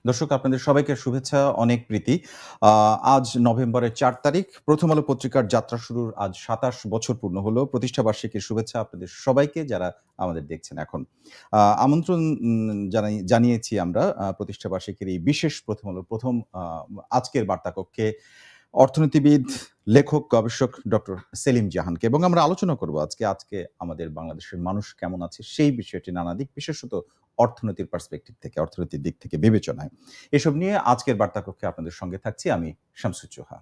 দর্শক আপনাদের সবাইকে শুভেচ্ছা, অনেক প্রীতি। আজ নভেম্বরের ৪ তারিখ প্রথম আলো পত্রিকার যাত্রা শুরুর আজ ২৭ বছর পূর্ণ হলো। প্রতিষ্ঠা বার্ষিকীর শুভেচ্ছা আপনাদের সবাইকে যারা আমাদের দেখছেন এখন। আমন্ত্রণ জানিয়েছি আমরা প্রতিষ্ঠা বার্ষিকীর এই বিশেষ প্রথম আলোর প্রথম আজকের বার্তা কক্ষে অর্থনীতিবিদ, লেখক, গবেষক ডক্টর সেলিম জাহানকে এবং আমরা আলোচনা করব আজকে আমাদের বাংলাদেশের মানুষ কেমন আছে সেই বিষয়টি নানা দিক, বিশেষত অর্থনীতির পার্সপেক্টিভ থেকে, অর্থনীতির দিক থেকে বিবেচনায়। এসব নিয়ে আজকের বার্তা কক্ষে আপনাদের সঙ্গে থাকছি আমি শামসুজ্জোহা।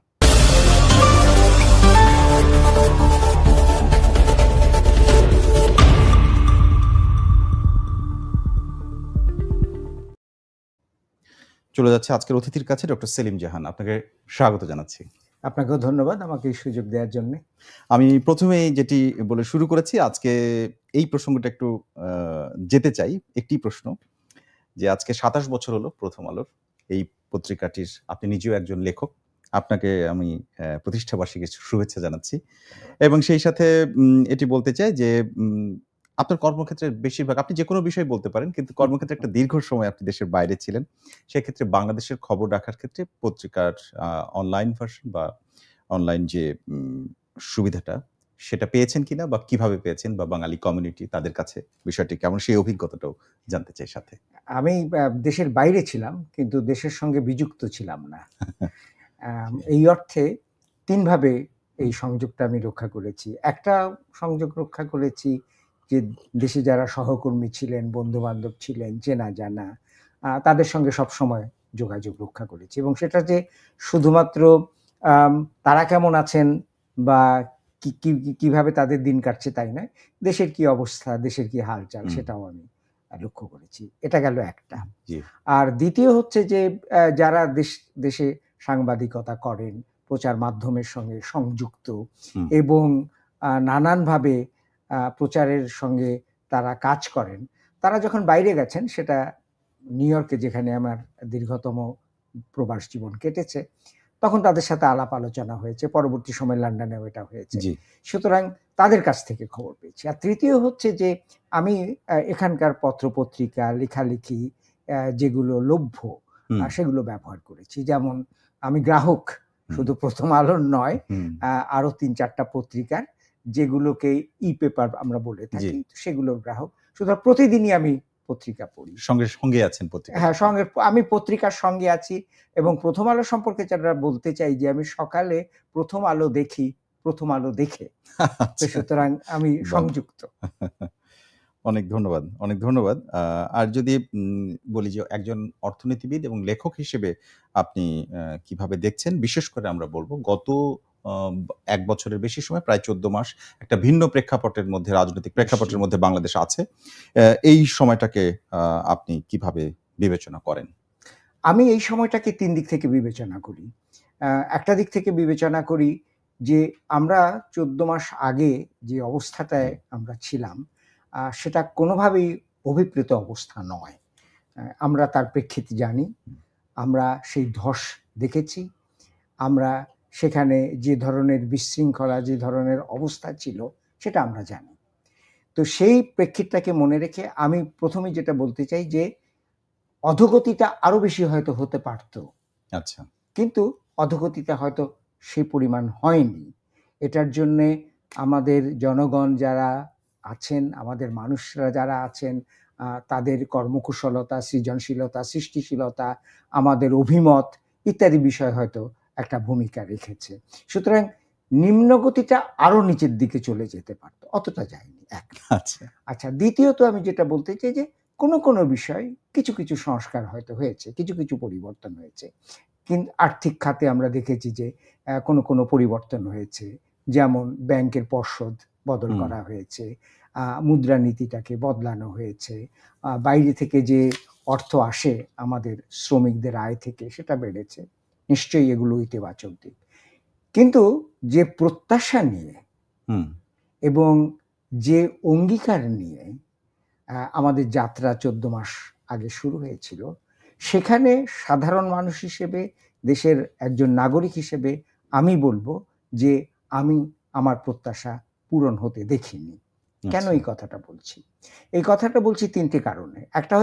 চলে যাচ্ছে আজকের অতিথির কাছে, ডক্টর সেলিম জাহান। আপনাকে স্বাগত জানাচ্ছি। আপনাকেও ধন্যবাদ আমাকে এই সুযোগ দেওয়ার জন্য। আমি প্রথমেই যেটি বলে শুরু করেছি, আজকে এই প্রসঙ্গটা একটু যেতে চাই। একটি প্রশ্ন যে আজকে ২৭ বছর হলো প্রথম আলোর এই পত্রিকাটির, আপনি নিজেও একজন লেখক, আপনাকে আমি প্রতিষ্ঠা বার্ষিকীর শুভেচ্ছা জানাচ্ছি এবং সেই সাথে এটি বলতে চাই যে আপনার কর্মক্ষেত্রের বেশিরভাগ, আপনি যে কোনো বিষয় বলতে পারেন, কিন্তু কর্মক্ষেত্রে একটা দীর্ঘ সময় আপনি দেশের বাইরে ছিলেন। সেক্ষেত্রে বাংলাদেশের খবর রাখার ক্ষেত্রে পত্রিকার অনলাইন ভার্সন বা অনলাইন যে সুবিধাটা সেটা পেয়েছেন কিনা বা কিভাবে পেয়েছেন, বা বাঙালি কমিউনিটি তাদের কাছে বিষয়টি কেমন, সেই অভিজ্ঞতাটাও জানতে চাই সাথে। আমি দেশের বাইরে ছিলাম কিন্তু দেশের সঙ্গে বিযুক্ত ছিলাম না। এই অর্থে তিনভাবে এই সংযোগটা আমি রক্ষা করেছি। একটা সংযোগ রক্ষা করেছি যে দেশে যারা সহকর্মী ছিলেন, বন্ধু বান্ধব ছিলেন, চেনা জানা, তাদের সঙ্গে সবসময় যোগাযোগ রক্ষা করেছি এবং সেটা যে শুধুমাত্র তারা কেমন আছেন বা কিভাবে তাদের দিন কাটছে তাই নয়, দেশের কি অবস্থা, দেশের কি হালচাল সেটাও আমি লক্ষ্য করেছি। এটা গেল একটা। আর দ্বিতীয় হচ্ছে যে যারা দেশে সাংবাদিকতা করেন, প্রচার মাধ্যমের সঙ্গে সংযুক্ত এবং নানানভাবে প্রচারের সঙ্গে তারা কাজ করেন, তারা যখন বাইরে গেছেন, সেটা নিউ ইয়র্কে যেখানে আমার দীর্ঘতম প্রবাস জীবন কেটেছে, তখন তাদের সাথে আলাপ আলোচনা হয়েছে। পরবর্তী সময় লন্ডনেও এটা হয়েছে। সুতরাং তাদের কাছ থেকে খবর পেয়েছি। আর তৃতীয় হচ্ছে যে আমি এখানকার পত্রপত্রিকা, লেখালেখি যেগুলো লভ্য সেগুলো ব্যবহার করেছি। যেমন আমি গ্রাহক, শুধু প্রথম আলোর নয়, আরো ৩-৪টা পত্রিকার, যেগুলোকে ই পেপার আমরা বলে থাকি, সেগুলোর গ্রাহক। সুতরাং প্রতিদিনই আমি পত্রিকা পড়ি। সঙ্গে আছেন পত্রিকা? হ্যাঁ, আমি পত্রিকার সঙ্গে আছি এবং প্রথম আলো সম্পর্কে যারা বলতে চাই যে আমি সকালে প্রথম আলো দেখি, প্রথম আলো দেখে। সুতরাং আমি সংযুক্ত। অনেক ধন্যবাদ, অনেক ধন্যবাদ। আর যদি বলি যে একজন অর্থনীতিবিদ এবং লেখক হিসেবে আপনি কিভাবে দেখছেন, বিশেষ করে আমরা বলবো গত ১ বছরের বেশি সময়, প্রায় ১৪ মাস একটা ভিন্ন প্রেক্ষাপটের মধ্যে, রাজনৈতিক প্রেক্ষাপটের মধ্যে বাংলাদেশ আছে। এই সময়টাকে আপনি কিভাবে বিবেচনা করেন? আমি এই সময়টাকে ৩ দিক থেকে বিবেচনা করি। একটা দিক থেকে বিবেচনা করি যে আমরা ১৪ মাস আগে যে অবস্থাটায় আমরা ছিলাম, সেটা কোনোভাবেই অভিপ্রেত অবস্থা নয়। আমরা তার প্রেক্ষিতে জানি, আমরা সেই ধস দেখেছি, আমরা সেখানে যে ধরনের বিশৃঙ্খলা, যে ধরনের অবস্থা ছিল, সেটা আমরা জানি। তো সেই প্রেক্ষিতটাকে মনে রেখে আমি প্রথমে যেটা বলতে চাই যে অধোগতিটা আরো বেশি হয়তো হতে পারত। আচ্ছা। কিন্তু অধোগতিটা হয়তো সেই পরিমাণ হয়নি। এটার জন্যে আমাদের জনগণ যারা আছেন, আমাদের মানুষরা যারা আছেন, তাদের কর্মকুশলতা, সৃজনশীলতা, সৃষ্টিশীলতা, আমাদের অভিমত ইত্যাদি বিষয় হয়তো একটা ভূমিকা রেখেছে। সুতরাং নিম্নগতিটা আরো নিচের দিকে চলে যেতে পারত, অতটা যায়নি। আচ্ছা, দ্বিতীয়ত আমি যেটা বলতে চাই যে কোনো বিষয় কিছু সংস্কার হয়তো হয়েছে, কিছু পরিবর্তন হয়েছে। কিন্তু আর্থিক খাতে আমরা দেখেছি যে কোনো পরিবর্তন হয়েছে, যেমন ব্যাংকের পর্ষদ বদল করা হয়েছে, মুদ্রানীতিটাকে বদলানো হয়েছে, বাইরে থেকে যে অর্থ আসে আমাদের শ্রমিকদের আয় থেকে, সেটা বেড়েছে। নিশ্চয়ই এগুলো ইতিবাচক দিক। কিন্তু যে প্রত্যাশা নিয়ে এবং যে অঙ্গীকার নিয়ে আমাদের যাত্রা ১৪ মাস আগে শুরু হয়েছিল, সেখানে সাধারণ মানুষ হিসেবে, দেশের একজন নাগরিক হিসেবে আমি বলবো যে আমি আমার প্রত্যাশা পূরণ হতে দেখিনি। কেন এই কথাটা বলছি? এই কথাটা বলছি ৩টে কারণে। একটা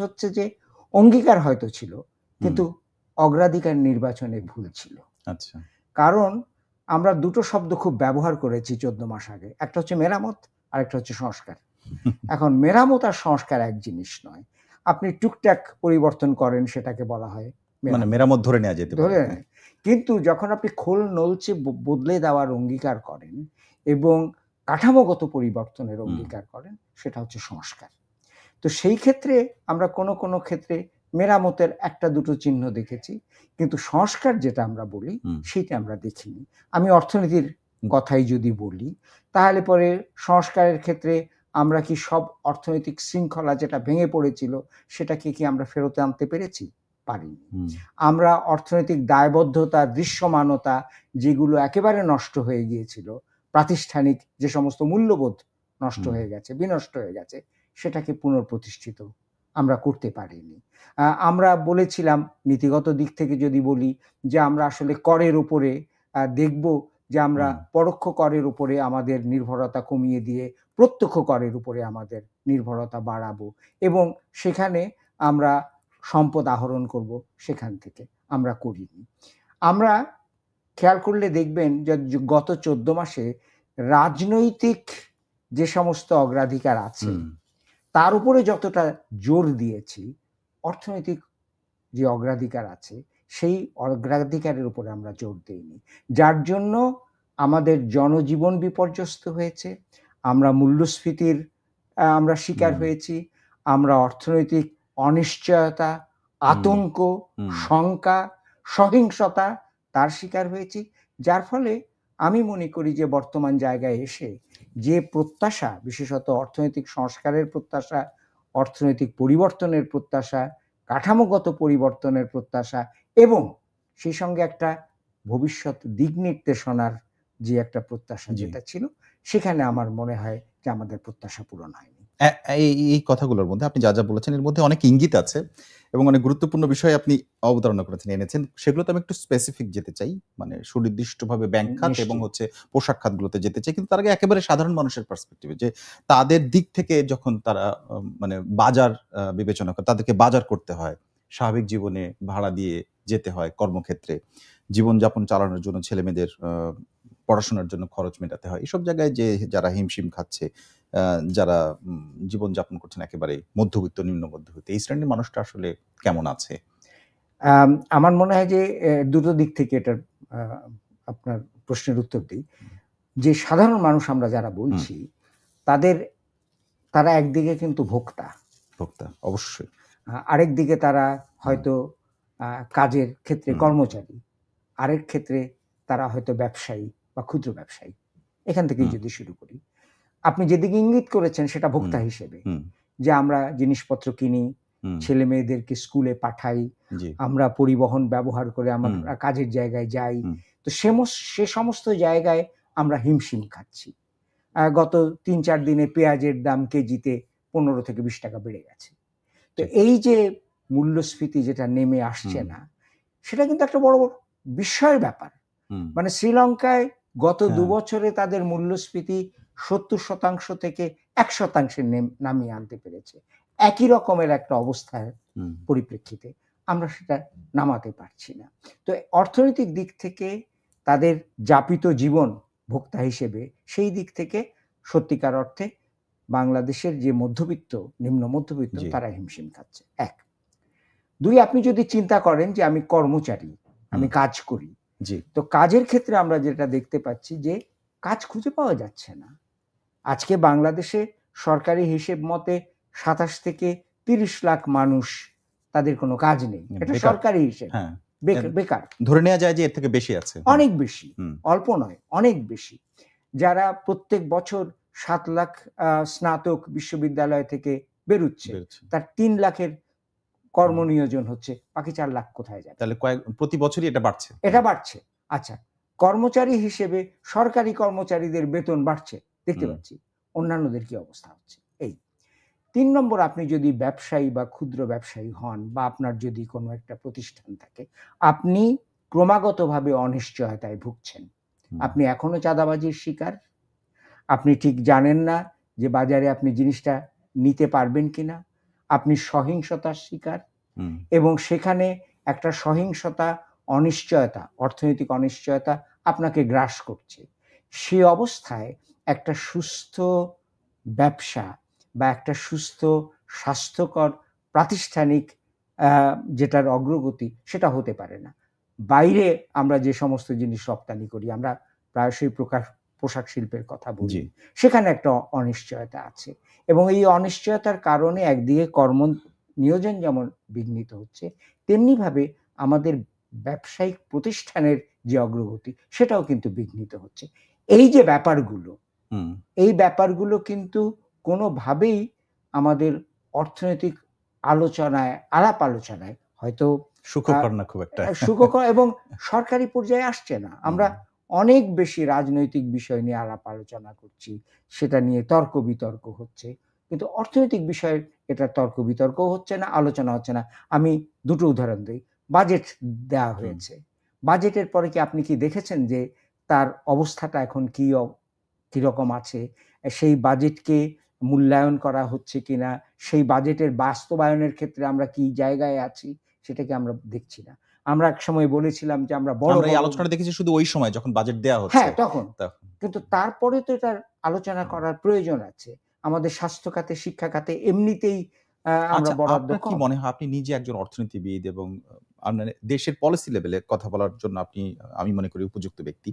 হচ্ছে যে অঙ্গীকার হয়তো ছিল, কিন্তু অগ্রাধিকার নির্বাচনে ভুল ছিল। আচ্ছা। কারণ আমরা দুটো শব্দ খুব ব্যবহার করেছি 14 মাস আগে, একটা হচ্ছে মেরামত আর একটা হচ্ছে সংস্কার। এখন মেরামত আর সংস্কার এক জিনিস নয়। আপনি টুকটাক পরিবর্তন করেন, সেটাকে বলা হয় মানে মেরামত ধরে নেওয়া যেতে পারে। কিন্তু যখন আপনি খোল নলচে বদলে দেওয়ার অঙ্গীকার করেন এবং কাঠামোগত পরিবর্তনের অঙ্গীকার করেন, সেটা হচ্ছে সংস্কার। তো সেই ক্ষেত্রে আমরা কোনো ক্ষেত্রে মেরামতের একটা দুটো চিহ্ন দেখেছি, কিন্তু সংস্কার যেটা আমরা বলি সেটা আমরা দেখিনি। আমি অর্থনীতির কথাই যদি বলি, তাহলে পরে সংস্কারের ক্ষেত্রে আমরা কি সব অর্থনৈতিক শৃঙ্খলা যেটা ভেঙে পড়েছিল সেটাকে কি আমরা ফেরত আনতে পেরেছি? পারিনি। আমরা অর্থনৈতিক দায়বদ্ধতা, দৃশ্যমানতা যেগুলো একেবারে নষ্ট হয়ে গিয়েছিল, প্রাতিষ্ঠানিক যে সমস্ত মূল্যবোধ নষ্ট হয়ে গেছে, বিনষ্ট হয়ে গেছে, সেটাকে পুনঃপ্রতিষ্ঠিত আমরা করতে পারিনি। আমরা বলেছিলাম নীতিগত দিক থেকে যদি বলি যে আমরা আসলে করের উপরে দেখব যে আমরা পরোক্ষ করের উপরে আমাদের নির্ভরতা কমিয়ে দিয়ে প্রত্যক্ষ করের উপরে আমাদের নির্ভরতা বাড়াবো এবং সেখানে আমরা সম্পদ আহরণ করব, সেখান থেকে আমরা করিনি। আমরা খেয়াল করলে দেখবেন যে গত 14 মাসে রাজনৈতিক যে সমস্ত অগ্রাধিকার আছে তার উপরে যতটা জোর দিয়েছি, অর্থনৈতিক যে অগ্রাধিকার আছে সেই অগ্রাধিকারের উপরে আমরা জোর দিইনি, যার জন্য আমাদের জনজীবন বিপর্যস্ত হয়েছে, আমরা মূল্যস্ফীতির আমরা শিকার হয়েছি, আমরা অর্থনৈতিক অনিশ্চয়তা, আতঙ্ক, শঙ্কা, সহিংসতা তার শিকার হয়েছি, যার ফলে আমি মনে করি যে বর্তমান জায়গায় এসে যে প্রত্যাশা, বিশেষত অর্থনৈতিক সংস্কারের প্রত্যাশা, অর্থনৈতিক পরিবর্তনের প্রত্যাশা, কাঠামোগত পরিবর্তনের প্রত্যাশা এবং সেই সঙ্গে একটা ভবিষ্যৎ দিক নির্দেশনার যে একটা প্রত্যাশা যেটা ছিল, সেখানে আমার মনে হয় যে আমাদের প্রত্যাশা পূরণ হয়নি। এই কথাগুলোর মধ্যে আপনি যা যা বলেছেন এর মধ্যে অনেক ইঙ্গিত আছে এবং অনেক গুরুত্বপূর্ণ বিষয় আপনি অবতারণা করেছেন, এনেছেন। সেগুলোতে আমি একটু স্পেসিফিক যেতে চাই, মানে সুনির্দিষ্টভাবে ব্যাংক খাত এবং পোশাক খাতগুলোতে যেতে চাই, কিন্তু তার আগে একেবারে সাধারণ মানুষের পার্সপেক্টিভে, যে তাদের দিক থেকে যখন তারা মানে বাজার বিবেচনা করে, তাদেরকে বাজার করতে হয়, স্বাভাবিক জীবনে ভাড়া দিয়ে যেতে হয়, কর্মক্ষেত্রে জীবনযাপন চালানোর জন্য ছেলেমেয়েদের পড়াশোনার জন্য খরচ মেটাতে হয়, এসব জায়গায় যে যারা হিমশিম খাচ্ছে, যারা জীবনযাপন করছেন একেবারে মধ্যবিত্ত, নিম্ন মধ্যবিত্ত, এই শ্রেণীর মানুষটা আসলে কেমন আছে? আমার মনে হয় যে দুটো দিক থেকে এটার আপনার প্রশ্নের উত্তর দিই। যে সাধারণ মানুষ আমরা যারা বলছি, তারা একদিকে কিন্তু ভোক্তা অবশ্যই, আরেক দিকে তারা হয়তো কাজের ক্ষেত্রে কর্মচারী, আরেক ক্ষেত্রে তারা হয়তো ব্যবসায়ী বা ক্ষুদ্র ব্যবসায়ী। এখান থেকেই যদি শুরু করি, আপনি যেদিকে ইঙ্গিত করেছেন সেটা ভোক্তা হিসেবে, যে আমরা জিনিসপত্র কিনি, ছেলে মেয়েদেরকে স্কুলে পাঠাই, আমরা পরিবহন ব্যবহার করে আমরা কাজের জায়গায় যাই, তো সে সমস্ত জায়গায় আমরা হিমশিম খাচ্ছি। গত 3-4 দিনে পেঁয়াজের দাম কেজিতে 15 থেকে 20 টাকা বেড়ে গেছে। তো এই যে মূল্যস্ফীতি যেটা নেমে আসছে না, সেটা কিন্তু একটা বড় বিস্ময়ের ব্যাপার। মানে শ্রীলঙ্কায় গত 2 বছরে তাদের মূল্যস্ফীতি 70% থেকে 1% নামিয়ে আনতে পেরেছে। একই রকমের একটা অবস্থার পরিপ্রেক্ষিতে আমরা সেটা নামাতে পারছি না। তো অর্থনৈতিক দিক থেকে তাদের যাপিত জীবন ভোক্তা হিসেবে, সেই দিক থেকে সত্যিকার অর্থে বাংলাদেশের যে মধ্যবিত্ত, নিম্ন মধ্যবিত্ত, তারা হিমশিম খাচ্ছে। 1, 2, আপনি যদি চিন্তা করেন যে আমি কর্মচারী, আমি কাজ করি, তো কাজের ক্ষেত্রে আমরা যেটা দেখতে পাচ্ছি যে কাজ খুঁজে পাওয়া যাচ্ছে না। আজকে বাংলাদেশে সরকারি হিসেব মতে 27 থেকে 30 লাখ মানুষ, তাদের কোনো কাজ নেই, এটা সরকারি হিসেব, বেকার ধরে নেওয়া যায় যে এর থেকে বেশি আছে, অনেক বেশি, অল্প নয়, অনেক বেশি। যারা প্রত্যেক বছর 7 লাখ স্নাতক বিশ্ববিদ্যালয় থেকে বেরোচ্ছে, তার 3 লাখের কর্মনিয়োজন হচ্ছে, বাকি 4 লাখ কোথায় যাবে? তাহলে প্রতি বছরই এটা বাড়ছে। আচ্ছা, কর্মচারী হিসেবে সরকারি কর্মচারীদের বেতন বাড়ছে, দেখতে পাচ্ছি, অন্যান্যদের কি অবস্থা হচ্ছে? এই 3 নম্বর, আপনি যদি ব্যবসায়ী বা ক্ষুদ্র ব্যবসায়ী হন, বা আপনার যদি কোনো একটা প্রতিষ্ঠান থাকে, আপনি ক্রমাগতভাবে অনিশ্চয়তায় ভুগছেন। আপনি এখনো চাঁদাবাজির শিকার, আপনি ঠিক জানেন না যে বাজারে আপনি জিনিসটা নিতে পারবেন কিনা, আপনি সহিংসতার শিকার, হুম, এবং সেখানে একটা সহিংসতা, অনিশ্চয়তা, অর্থনৈতিক অনিশ্চয়তা আপনাকে গ্রাস করছে। সে অবস্থায় একটা সুস্থ ব্যবসা বা একটা সুস্থ স্বাস্থ্যকর প্রাতিষ্ঠানিক যেটার অগ্রগতি সেটা হতে পারে না। বাইরে আমরা যে সমস্ত জিনিস রপ্তানি করি, আমরা প্রায়শই পোশাক শিল্পের কথা জি, বলি। সেখানে একটা অনিশ্চয়তা আছে এবং এই অনিশ্চয়তার কারণে একদিকে নিয়োজন যেমন বিঘ্নিত হচ্ছে, তেমনিভাবে আমাদের ব্যবসায়িক প্রতিষ্ঠানের যে অগ্রগতি সেটাও কিন্তু বিঘ্নিত হচ্ছে। এই যে ব্যাপারগুলো, হুম, এই ব্যাপারগুলো কিন্তু কোনোভাবেই আমাদের অর্থনৈতিক আলাপ আলোচনায় হয়তো আ সুখকর না খুব একটা। সুখকর এবং সরকারি পর্যায়ে আসছে না। আমরা হুম, অনেক বেশি রাজনৈতিক বিষয় নিয়ে আলাপ আলোচনা করছি। সেটা নিয়ে তর্ক-বিতর্ক হচ্ছে। কিন্তু অর্থনৈতিক বিষয়ে এটা তর্ক-বিতর্কও হচ্ছে না, আলোচনা হচ্ছে না। আমি দুটো উদাহরণ দেই। বাজেট দেওয়া হুম। হয়েছে। বাজেটের পরে আপনি কি দেখেছেন যে তার অবস্থাটা এখন কিরকম আছে? সেই বাজেটকে মূল্যায়ন করা হচ্ছে কিনা? সেই বাজেটের বাস্তবায়নের ক্ষেত্রে আমরা কি জায়গায় আছি? সেটাকে আমরা দেখছি না। আমরা একসময় বলেছিলাম যে আমরা বড়, আমরা এই বড় আলোচনাটা দেখেছি শুধু ওই সময় যখন বাজেট দেয়া হচ্ছে। হ্যাঁ, তখন। তখন। কিন্তু তারপরে তো এটার আলোচনা হুম। করার প্রয়োজন আছে। আমাদের স্বাস্থ্য খাতে, শিক্ষা খাতে এমনিতেই আমরা আচ্ছা, বরাদ্দ আপনার কি কম। মনে হয় আপনি নিজে একজন অর্থনীতিবিদ এবং আপনার দেশের পলিসি লেভেলে কথা বলার জন্য আপনি আমি মনে করি উপযুক্ত ব্যক্তি।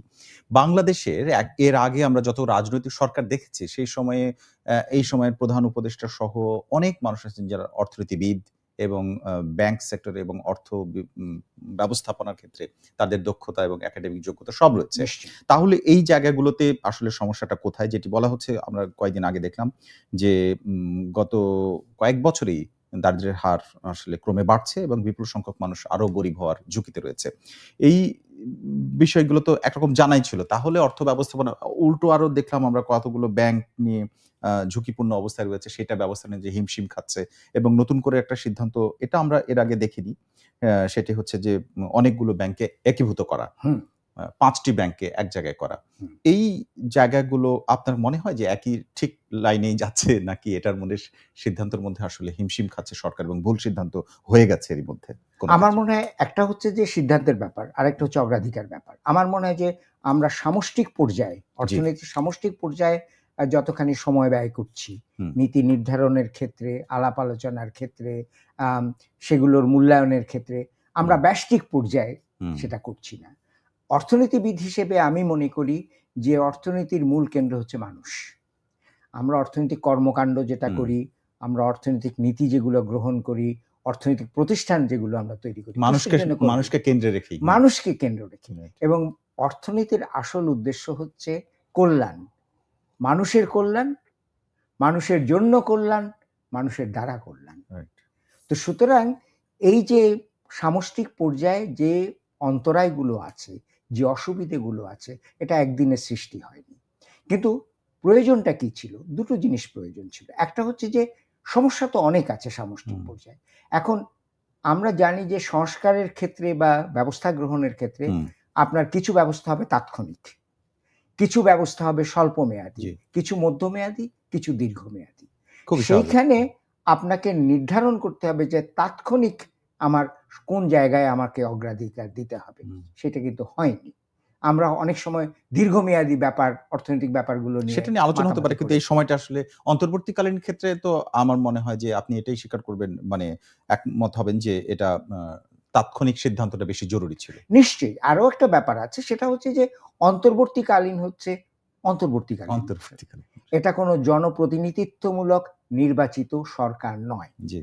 বাংলাদেশের এর আগে আমরা যত রাজনৈতিক সরকার দেখেছি সেই সময়ে এই সময়ের প্রধান উপদেষ্টা সহ অনেক মানুষ আছেন যারা অর্থনীতিবিদ এবং ব্যাংক সেক্টরে এবং অর্থ ব্যবস্থাপনার ক্ষেত্রে তাদের দক্ষতা এবং একাডেমিক যোগ্যতা সব রয়েছে। নিশ্চয়ই। তাহলে এই জায়গাগুলোতে আসলে সমস্যাটা কোথায়? যেটি বলা হচ্ছে আমরা কয়েকদিন আগে দেখলাম যে গত কয়েক বছরেই দারিদ্র্যের হার আসলে ক্রমে বাড়ছে এবং বিপুল সংখ্যক মানুষ আরো গরিব হওয়ার ঝুঁকিতে রয়েছে। এই বিষয়গুলো তো একরকম জানাই ছিল। তাহলে অর্থ ব্যবস্থাপনা উল্টো আরো দেখলাম আমরা কতগুলো ব্যাংক নিয়ে ঝুঁকিপূর্ণ অবস্থায় রয়েছে সেটা ব্যবস্থা নিতে হিমশিম খাচ্ছে এবং নতুন করে একটা সিদ্ধান্ত এটা আমরা এর আগে দেখিনি। সেটি হচ্ছে যে অনেকগুলো ব্যাংকে একীভূত করা। হুম, ৫ টি ব্যাংকে এক জায়গায় করা। হুম। এই জায়গাগুলো আপনার মনে হয় যে একই ঠিক লাইনেই যাচ্ছে নাকি এটার মধ্যে সিদ্ধান্তের মধ্যে আসলে হিমশিম খাচ্ছে সরকার এবং ভুল সিদ্ধান্ত হয়ে গেছে এরই মধ্যে কোন আমার ক্ষেত্রে? মনে হয় একটা হচ্ছে যে সিদ্ধান্তের ব্যাপার, আরেকটা হচ্ছে অগ্রাধিকার ব্যাপার। আমার মনে হয় যে আমরা সামষ্টিক পর্যায়ে, জি, অর্থনীতির সামষ্টিক পর্যায়ে যতখানি সময় ব্যয় করছি, হুম, নীতি নির্ধারণের ক্ষেত্রে, আলাপ আলোচনার ক্ষেত্রে, আম সেগুলোর মূল্যায়নের ক্ষেত্রে, আমরা হুম, ব্যষ্টিক পর্যায়ে হুম, সেটা করছি না। অর্থনীতিবিদ হিসেবে আমি মনে করি যে অর্থনীতির মূল কেন্দ্র হচ্ছে মানুষ। আমরা অর্থনৈতিক কর্মকাণ্ড যেটা হুম। করি, আমরা অর্থনৈতিক নীতি যেগুলো গ্রহণ করি, অর্থনৈতিক প্রতিষ্ঠান যেগুলো আমরা তৈরি করি, কিসের মানুষকে জন্য করি? মানুষকে কেন্দ্রে রেখেই। মানুষকে কেন্দ্র রেখে রাইট, এবং অর্থনীতির আসল উদ্দেশ্য হচ্ছে কল্যাণ। মানুষের কল্যাণ, মানুষের জন্য কল্যাণ, মানুষের দ্বারা কল্যাণ। রাইট। তো সুতরাং এই যে সামষ্টিক পর্যায়ে যে অন্তরায়গুলো আছে, যে অসুবিধেগুলো আছে, এটা একদিনে সৃষ্টি হয়নি। কিন্তু প্রয়োজনটা কি ছিল? দুটো জিনিস প্রয়োজন ছিল। একটা হচ্ছে যে সমস্যা তো অনেক আছে সামষ্টিক হুম, পর্যায়ে। এখন আমরা জানি যে সংস্কারের ক্ষেত্রে বা ব্যবস্থা গ্রহণের ক্ষেত্রে হুম, আপনার কিছু ব্যবস্থা হবে তাৎক্ষণিক, কিছু ব্যবস্থা হবে স্বল্পমেয়াদী, জি। কিছু মধ্যমেয়াদী, কিছু দীর্ঘমেয়াদী। খুবই স্বাভাবিক। সেইখানে আপনাকে নির্ধারণ করতে হবে যে তাৎক্ষণিক আমার কোন জায়গায় আমাকে অগ্রাধিকার দিতে হবে। হুম। সেটা কিন্তু হয়নি। আমরা অনেক সময় দীর্ঘমেয়াদী ব্যাপার, অর্থনৈতিক ব্যাপারগুলো নিয়ে সেটা নিয়ে আলোচনা হতে পারে। মাতামাতি কিন্তু এই করেছি। সময়টা আসলে অন্তর্বর্তীকালীন ক্ষেত্রে তো আমার মনে হয় যে আপনি এটাই স্বীকার করবেন মানে একমত হবেন যে এটা তাৎক্ষণিক সিদ্ধান্তটা বেশি জরুরি ছিল। নিশ্চয়ই আরো একটা ব্যাপার আছে সেটা হচ্ছে যে অন্তর্বর্তীকালীন হচ্ছে অন্তর্বর্তীকালীন বিষয়। অন্তর্বর্তীকালীন। এটা কোনো জনপ্রতিনিধিত্বমূলক নির্বাচিত সরকার নয়। জি।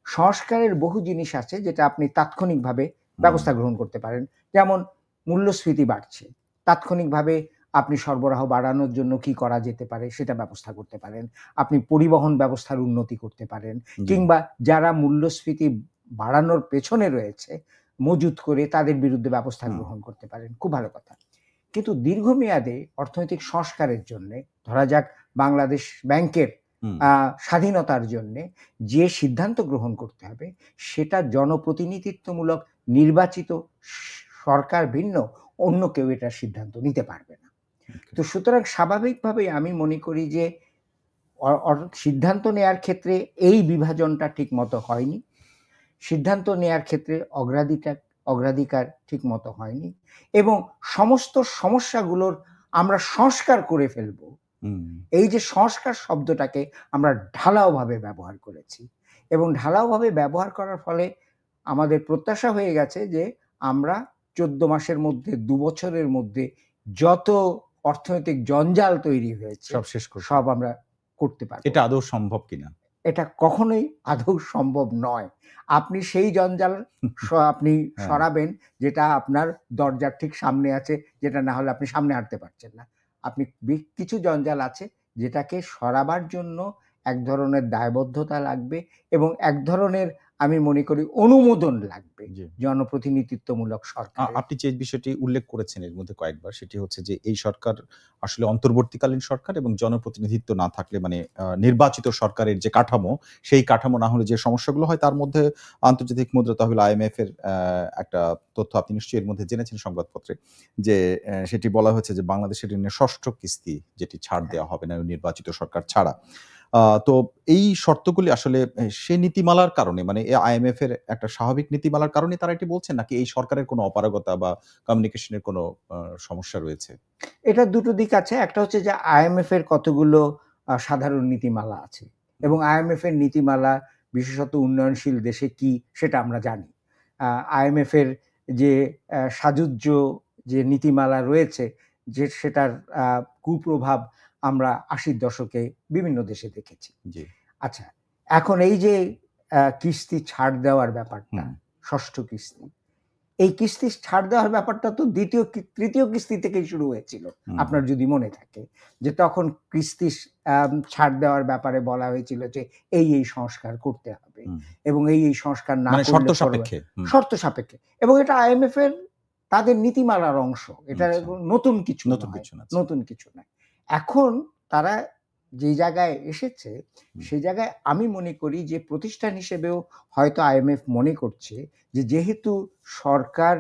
সংস্কারের বহু জিনিস আছে যেটা আপনি তাৎক্ষণিকভাবে হুম, ব্যবস্থা গ্রহণ করতে পারেন। যেমন মূল্যস্ফীতি বাড়ছে। তাৎক্ষণিকভাবে আপনি সরবরাহ বাড়ানোর জন্য কি করা যেতে পারে সেটা ব্যবস্থা করতে পারেন। আপনি পরিবহন ব্যবস্থার উন্নতি করতে পারেন। জি। কিংবা যারা মূল্যস্ফীতি বাড়ানোর পেছনে রয়েছে মজুত করে তাদের বিরুদ্ধে ব্যবস্থা হুম, গ্রহণ করতে পারেন। খুব ভালো কথা। কিন্তু দীর্ঘমেয়াদে অর্থনৈতিক সংস্কারের জন্যে ধরা যাক বাংলাদেশ ব্যাংকের হুম। স্বাধীনতার জন্যে যে সিদ্ধান্ত গ্রহণ করতে হবে সেটা জনপ্রতিনিধিত্বমূলক নির্বাচিত সরকার ভিন্ন অন্য কেউ এটার সিদ্ধান্ত নিতে পারবে না। ওকে। তো সুতরাং স্বাভাবিকভাবেই আমি মনে করি যে সিদ্ধান্ত নেয়ার ক্ষেত্রে এই বিভাজনটা ঠিকমতো হয়নি। সিদ্ধান্ত নেয়ার ক্ষেত্রে অগ্রাধিকার ঠিক মতো হয়নি, এবং সমস্ত সমস্যাগুলোর আমরা সংস্কার করে ফেলব, এই যে সংস্কার শব্দটাকে আমরা ঢালাওভাবে ব্যবহার করেছি, এবং ঢালাওভাবে ব্যবহার করার ফলে আমাদের প্রত্যাশা হয়ে গেছে যে আমরা 14 মাসের মধ্যে 2 বছরের মধ্যে যত অর্থনৈতিক জঞ্জাল তৈরি হয়েছে সব শেষ করব, সব আমরা করতে পারব। এটা আদৌ সম্ভব কিনা? এটা কখনোই আদৌ সম্ভব নয়। আপনি সেই জঞ্জাল আপনি সরাবেন যেটা আপনার দরজার ঠিক সামনে আছে, যেটা না হলে আপনি সামনে হাঁটতে পারছেন না। আপনি কিছু জঞ্জাল আছে যেটাকে সরাবার জন্য এক ধরনের দায়বদ্ধতা লাগবে, এবং এক ধরনের আমি মনে করি অনুমোদন লাগবে জনপ্রতিনিধিত্বমূলক সরকার। আপনি যে বিষয়টি উল্লেখ করেছেন এর মধ্যে কয়েকবার, সেটি হচ্ছে যে এই সরকার আসলে অন্তর্বর্তীকালীন সরকার, এবং জনপ্রতিনিধিত্ব না থাকলে মানে নির্বাচিত সরকারের যে কাঠামো, সেই কাঠামো না হলে যে সমস্যাগুলো হয়, তার মধ্যে আন্তর্জাতিক মুদ্রা তহবিল IMF এর একটা তথ্য আপনি নিশ্চয়ই এর মধ্যে জেনেছেন সংবাদপত্রে, যে সেটি বলা হয়েছে যে বাংলাদেশের ঋণের 6ষ্ঠ কিস্তি যেটি ছাড় দেওয়া হবে না নির্বাচিত সরকার ছাড়া। তো এই শর্তগুলি আসলে সেই নীতিমালার কারণে, মানে IMF এর একটা স্বাভাবিক নীতিমালার কারণে তারা এটি বলছেন, নাকি এই সরকারের কোনো অপারগতা বা কমিউনিকেশনের কোনো সমস্যা রয়েছে? এটা দুটো দিক আছে। একটা হচ্ছে যে IMF এর কতগুলো সাধারণ নীতিমালা আছে, এবং IMF এর নীতিমালা বিশেষত উন্নয়নশীল দেশে কি সেটা আমরা জানি। IMF এর যে সাজুজ্য যে নীতিমালা রয়েছে, যে সেটার কুপ্রভাব আমরা 80-র দশকে বিভিন্ন দেশে দেখেছি। আচ্ছা, এখন এই যে কিস্তি ছাড় দেওয়ার ব্যাপারটা, 6ষ্ঠ কিস্তি, এই কিস্তি ছাড় দেওয়ার ব্যাপারটা তো তৃতীয় কিস্তি থেকেই শুরু হয়েছিল, আপনার যদি মনে থাকে, যে তখন কিস্তি ছাড় দেওয়ার ব্যাপারে বলা হয়েছিল যে এই সংস্কার করতে হবে, এবং এই সংস্কার না করলে শর্ত সাপেক্ষে, এবং এটা IMF এর তাদের নীতিমালার অংশ, এটা নতুন কিছু না। এখন তারা যে জায়গায় এসেছে, সেই জায়গায় আমি মনে করি যে প্রতিষ্ঠান হিসেবেও হয়তো IMF মনে করছে যে যেহেতু সরকার,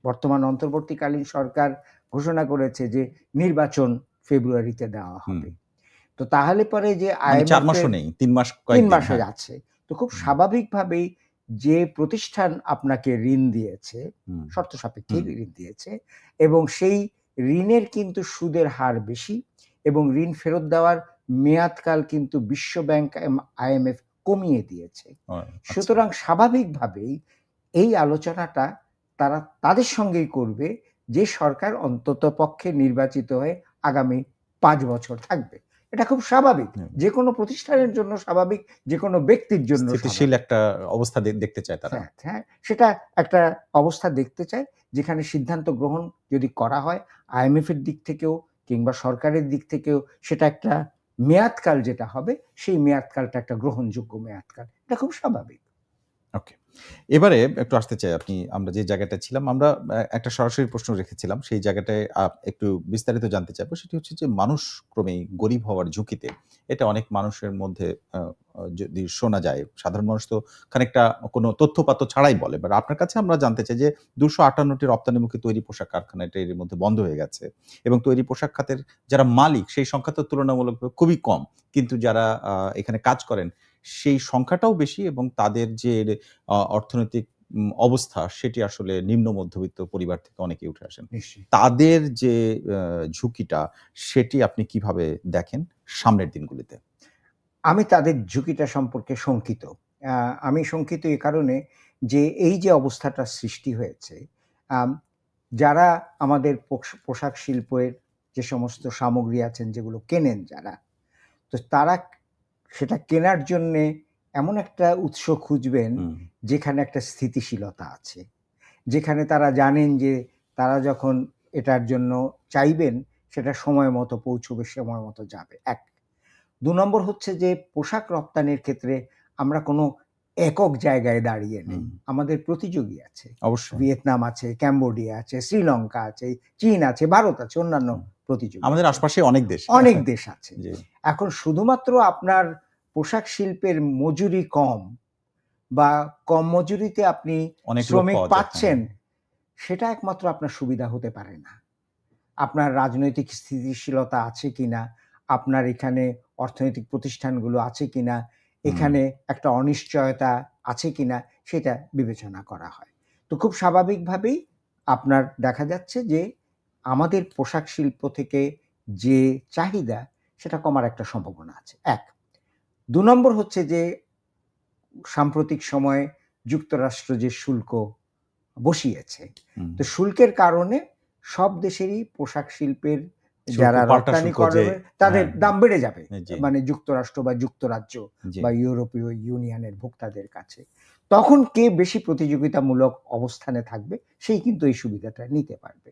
বর্তমান অন্তর্বর্তীকালীন সরকার ঘোষণা করেছে যে নির্বাচন ফেব্রুয়ারিতে দেওয়া হবে, তো তাহলে পরে যে IMF 4 মাসও নেই, 3 মাসে আছে, তো খুব স্বাভাবিকভাবেই যে প্রতিষ্ঠান আপনাকে ঋণ দিয়েছে, শর্ত সাপেক্ষে ঋণ দিয়েছে, এবং সেই ঋণের কিন্তু সুদের হার বেশি, এবং ঋণ ফেরত দেওয়ার মেয়াদকাল কিন্তু বিশ্বব্যাংক IMF কমিয়ে দিয়েছে। সুতরাং স্বাভাবিকভাবেই এই আলোচনাটা তারা তাদের সঙ্গেই করবে যে সরকার অন্তত পক্ষে নির্বাচিত হয়ে আগামী 5 বছর থাকবে। এটা খুব স্বাভাবিক, যে কোনো প্রতিষ্ঠানের জন্য স্বাভাবিক, যে কোনো ব্যক্তির জন্য স্থিতিশীল একটা অবস্থা দেখতে চায় তারা। হ্যাঁ, সেটা একটা অবস্থা দেখতে চায় যেখানে সিদ্ধান্ত গ্রহণ যদি করা হয় IMF এর দিক থেকেও কিংবা সরকারের দিক থেকেও, সেটা একটা মেয়াদকাল যেটা হবে, সেই মেয়াদকালটা একটা গ্রহণযোগ্য মেয়াদকাল। এটা খুব স্বাভাবিক। ওকে, এবারে একটু আসতে চাই, আমরা যে জায়গাটা ছিলাম, আমরা একটা সরাসরি প্রশ্ন রেখেছিলাম, সেই জায়গাটায় একটু বিস্তারিত জানতে চাইবো। সেটি হচ্ছে যে মানুষ ক্রমেই গরিব হওয়ার ঝুঁকিতে, এটা অনেক মানুষের মধ্যে যদি শোনা যায়, সাধারণ মানুষ তো খানিকটা কোনো তথ্যপাত্র ছাড়াই বলে, বাট আপনার কাছে আমরা জানতে চাই যে 258টি রপ্তানিমুখী তৈরি পোশাক কারখানা এটা এর মধ্যে বন্ধ হয়ে গেছে, এবং তৈরি পোশাক খাতের যারা মালিক সেই সংখ্যা তো তুলনামূলকভাবে খুবই কম, কিন্তু যারা এখানে কাজ করেন সেই সংখ্যাটাও বেশি, এবং তাদের যে অর্থনৈতিক অবস্থা সেটি আসলে নিম্ন মধ্যবিত্ত পরিবার থেকে অনেকেই উঠে আসেন। তাদের যে ঝুঁকিটা, সেটি আপনি কিভাবে দেখেন সামনের দিনগুলিতে? আমি তাদের ঝুঁকিটা সম্পর্কে শঙ্কিত। আমি শঙ্কিত এই কারণে যে এই যে অবস্থাটা সৃষ্টি হয়েছে, যারা আমাদের পোশাক শিল্পের যে সমস্ত সামগ্রী আছেন যেগুলো কেনেন যারা, তো তারা সেটা কেনার জন্যে এমন একটা উৎস খুঁজবেন যেখানে একটা স্থিতিশীলতা আছে, যেখানে তারা জানেন যে তারা যখন এটার জন্য চাইবেন সেটা সময় মতো পৌঁছবে, সময় মতো যাবে। 1 2 নম্বর হচ্ছে যে পোশাক রপ্তানির ক্ষেত্রে আমরা কোনো একক জায়গায় দাঁড়িয়ে নেই, আমাদের প্রতিযোগী আছে, অবশ্যই ভিয়েতনাম আছে, ক্যাম্বোডিয়া আছে, শ্রীলঙ্কা আছে, চীন আছে, ভারত আছে, অন্যান্য প্রতিযোগী, আমাদের আশপাশে অনেক দেশ আছে। এখন শুধুমাত্র আপনার পোশাক শিল্পের মজুরি কম বা কম মজুরিতে আপনি শ্রমিক পাচ্ছেন, সেটা একমাত্র আপনার সুবিধা হতে পারে না। আপনার রাজনৈতিক স্থিতিশীলতা আছে কিনা, আপনার এখানে অর্থনৈতিক প্রতিষ্ঠানগুলো আছে কিনা, এখানে একটা অনিশ্চয়তা আছে কিনা, সেটা বিবেচনা করা হয়। তো খুব স্বাভাবিকভাবেই আপনার দেখা যাচ্ছে যে আমাদের পোশাক শিল্প থেকে যে চাহিদা সেটা কমার একটা সম্ভাবনা আছে, ১। ২ নম্বর হচ্ছে যে সাম্প্রতিক সময়ে যুক্তরাষ্ট্র যে শুল্ক বসিয়েছে, তো শুল্কের কারণে সব দেশেরই পোশাক শিল্পের যারা রপ্তানি করবে তাদের দাম বেড়ে যাবে, মানে যুক্তরাষ্ট্র বা যুক্তরাজ্য বা ইউরোপীয় ইউনিয়নের ভোক্তাদের কাছে। তখন কে বেশি প্রতিযোগিতামূলক অবস্থানে থাকবে সেই কিন্তু এই সুবিধাটা নিতে পারবে।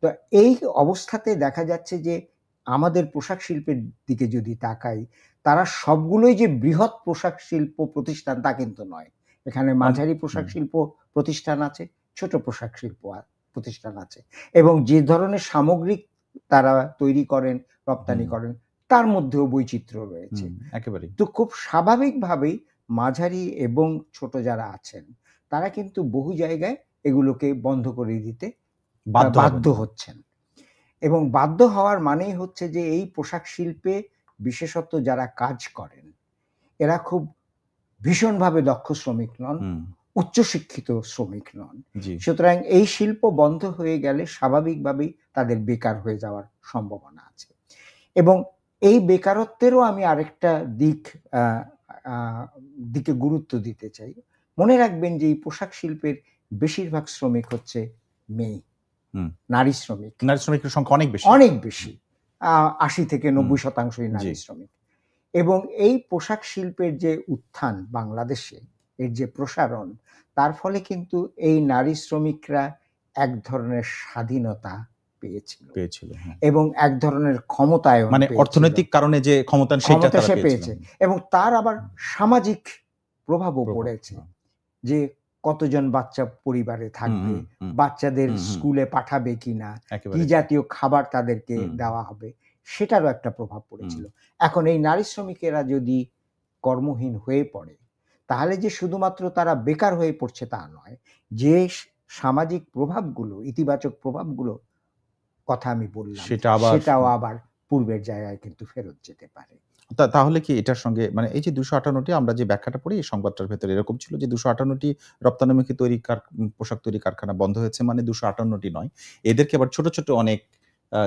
তো এই অবস্থাতে দেখা যাচ্ছে যে আমাদের পোশাক শিল্পের দিকে যদি তাকাই, তারা সবগুলোই যে বৃহৎ পোশাক শিল্প প্রতিষ্ঠান তা কিন্তু নয়। এখানে মাঝারি পোশাক শিল্প প্রতিষ্ঠান আছে, ছোট পোশাক শিল্প প্রতিষ্ঠান আছে, এবং যে ধরনের সামগ্রিক তারা তৈরি করেন, রপ্তানি করেন, তার মধ্যেও বৈচিত্র্য রয়েছে। একেবারে। তো খুব স্বাভাবিকভাবেই মাঝারি এবং ছোট যারা আছেন তারা কিন্তু বহু জায়গায় এগুলোকে বন্ধ করে দিতে বাধ্য হচ্ছেন, এবং বাধ্য হওয়ার মানেই হচ্ছে যে এই পোশাক শিল্পে বিশেষত যারা কাজ করেন এরা খুব ভীষণভাবে দক্ষ শ্রমিক নন, উচ্চশিক্ষিত শ্রমিক নন। সুতরাং এই শিল্প বন্ধ হয়ে গেলে স্বাভাবিকভাবেই তাদের বেকার হয়ে যাওয়ার সম্ভাবনা আছে। এবং এই বেকারত্বেরও আমি আরেকটা দিকে গুরুত্ব দিতে চাই। মনে রাখবেন যে এই পোশাক শিল্পের বেশিরভাগ শ্রমিক হচ্ছে মেয়ে, নারী শ্রমিক। নারী শ্রমিকের সংখ্যা অনেক বেশি, ৮০ থেকে ৯০% নারী শ্রমিক। এবং এই পোশাক শিল্পের যে উত্থান বাংলাদেশে, এর যে প্রসারণ, তার ফলে কিন্তু এই নারী শ্রমিকরা এক ধরনের স্বাধীনতা পেয়েছিল এবং এক ধরনের ক্ষমতায়ন, মানে অর্থনৈতিক কারণে যে ক্ষমতা সে পেয়েছে, এবং তার আবার সামাজিক প্রভাবও পড়েছে। যে কতজন বাচ্চা পরিবারে থাকবে, বাচ্চাদের স্কুলে পাঠাবে কিনা, কি জাতীয় খাবার তাদেরকে দেওয়া হবে, সেটারও একটা প্রভাব পড়েছিল। এখন এই নারী শ্রমিকেরা যদি কর্মহীন হয়ে পড়ে, তাহলে যে শুধুমাত্র তারা বেকার হয়ে পড়ছে তা নয়, যে সামাজিক প্রভাবগুলো, ইতিবাচক প্রভাবগুলো কথা আমি বললাম, সেটাও আবার পূর্বের জায়গায় কিন্তু ফেরত যেতে পারে। তাহলে কি এটার সঙ্গে, মানে এই যে 258টি, আমরা যে ব্যাখ্যাটা পড়ি এই সংবাদটার ভেতরে এরকম ছিল যে 258টি রপ্তানিমুখী পোশাক তৈরি কারখানা বন্ধ হয়েছে, মানে 258টি নয়, এদেরকে আবার ছোট ছোট অনেক